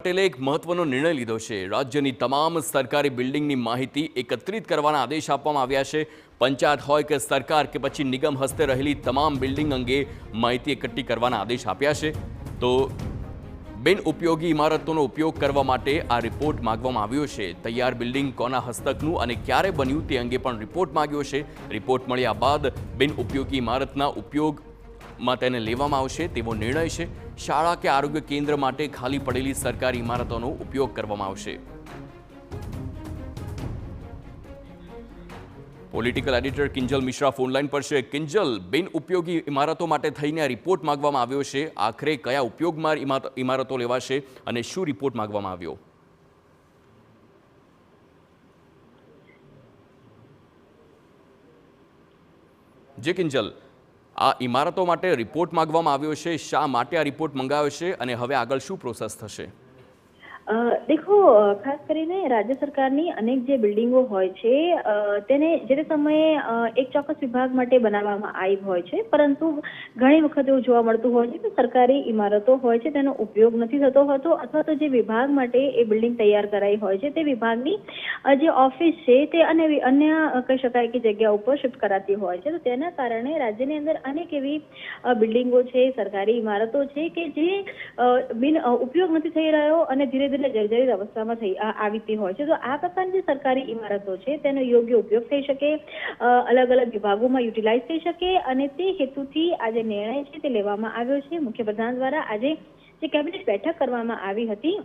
પટેલે એક મહત્વનો નિર્ણય લીધો છે। રાજ્યની તમામ સરકારી બિલ્ડિંગની માહિતી એકત્રિત કરવાના આદેશ આપવામાં આવ્યા છે। પંચાયત હોય કે સરકાર કે પછી નિગમ હસ્તે રહેલી તમામ બિલ્ડિંગ અંગે માહિતી એકઠી કરવાના આદેશ આપ્યા છે। તો બિન ઉપયોગી ઇમારતોનો ઉપયોગ કરવા માટે આ રિપોર્ટ માંગવામાં આવ્યો છે। તૈયાર બિલ્ડિંગ કોના હસ્તકનું અને ક્યારે બન્યું તે અંગે પણ રિપોર્ટ માંગ્યો છે। રિપોર્ટ મળ્યા બાદ બિન ઉપયોગી ઇમારતના ઉપયોગમાં તેને લેવામાં આવશે તેવો નિર્ણય છે। શાળા કે આરોગ્ય કેન્દ્ર માટે ખાલી પડેલી સરકારી ઇમારતોનો ઉપયોગ કરવામાં આવશે। Political editor Kinjal Mishra phone line પર છે। કિંજલ, બિન ઉપયોગી ઇમારતો માટે થઈને આ રિપોર્ટ માંગવામાં આવ્યો છે। આખરે કયા ઉપયોગમાં ઇમારતો લેવાશે અને શું રિપોર્ટ માંગવામાં આવ્યો? જે કિંજલ, આ ઇમારતો માટે રિપોર્ટ માંગવામાં આવ્યો છે। શા માટે આ રિપોર્ટ મંગાવ્યો છે અને હવે આગળ શું પ્રોસેસ થશે? देखो, खास કરીને રાજ્ય સરકારની અનેક જે બિલ્ડિંગો હોય છે તેને જે તે સમયે એક ચોક્કસ વિભાગ માટે બનાવવામાં આવી હોય છે, પરંતુ ઘણી વખત એવું જોવા મળતું હોય છે કે સરકારી ઇમારતો હોય છે તેનો ઉપયોગ નથી થતો હોતો, અથવા તો જે વિભાગ માટે એ બિલ્ડિંગ તૈયાર કરાઈ હોય છે તે વિભાગની જે ઓફિસ છે તે અન્ય કહી શકાય કે જગ્યા ઉપર શિફ્ટ કરાતી હોય છે। તો તેના કારણે રાજ્યની અંદર અનેક એવી બિલ્ડિંગો છે, સરકારી ઇમારતો છે કે જે બિન ઉપયોગ નથી થઈ રહ્યો અને ધીરે ધીરે જર્જરિત અવસ્થામાં આવી હોય છે। તો આ પ્રકારની જે સરકારી ઇમારતો છે તેનો યોગ્ય ઉપયોગ થઈ શકે, અલગ અલગ વિભાગોમાં યુટિલાઇઝ થઈ શકે, અને તે હેતુથી આ જે નિર્ણય છે તે લેવામાં આવ્યો છે। મુખ્યપ્રધાન દ્વારા આજે જે કેબિનેટ બેઠક કરવામાં આવી હતી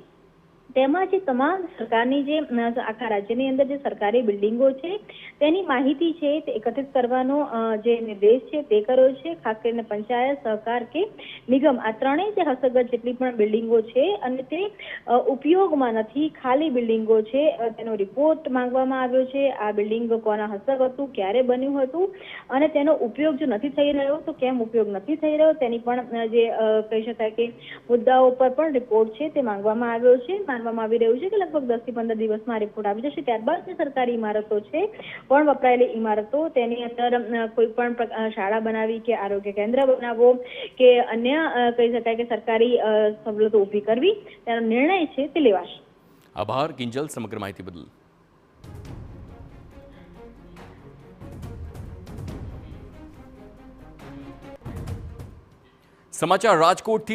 તેમાં જે તમામ સરકારની જે આખા રાજ્યની અંદર જે સરકારી બિલ્ડિંગો છે તેની માહિતી છે તે એકત્રિત કરવાનો જે નિર્દેશ છે તે કર્યો છે। ખાસ કરીને પંચાયત, સહકાર કે નિગમ, આ ત્રણેય જે હસ્તગત જેટલી પણ બિલ્ડિંગો છે અને તે ઉપયોગમાં નથી, ખાલી બિલ્ડિંગો છે, તેનો રિપોર્ટ માંગવામાં આવ્યો છે। આ બિલ્ડિંગ કોના હસ્તક હતું, ક્યારે બન્યું હતું અને તેનો ઉપયોગ જો નથી થઈ રહ્યો તો કેમ ઉપયોગ નથી થઈ રહ્યો તેની પણ જે કહી શકાય કે મુદ્દાઓ પર પણ રિપોર્ટ છે તે માંગવામાં આવ્યો છે। માનવામાં આવી રહ્યું છે કે લગભગ 10 થી 15 દિવસમાં રિપોર્ટ આવી જશે। ત્યારબાદ જે સરકારી ઇમારતો છે, પણ વપરાયેલી ઇમારતો, તેની અંદર કોઈ પણ શાળા બનાવી કે આરોગ્ય કેન્દ્ર બનાવવો કે અન્ય કહી શકાય કે સરકારી સવલતો ઊભી કરવી તેનો નિર્ણય છે તે લેવાશે। આભાર કિંજલ, સમગ્ર માહિતી બદલ। સમાચાર રાજકોટથી।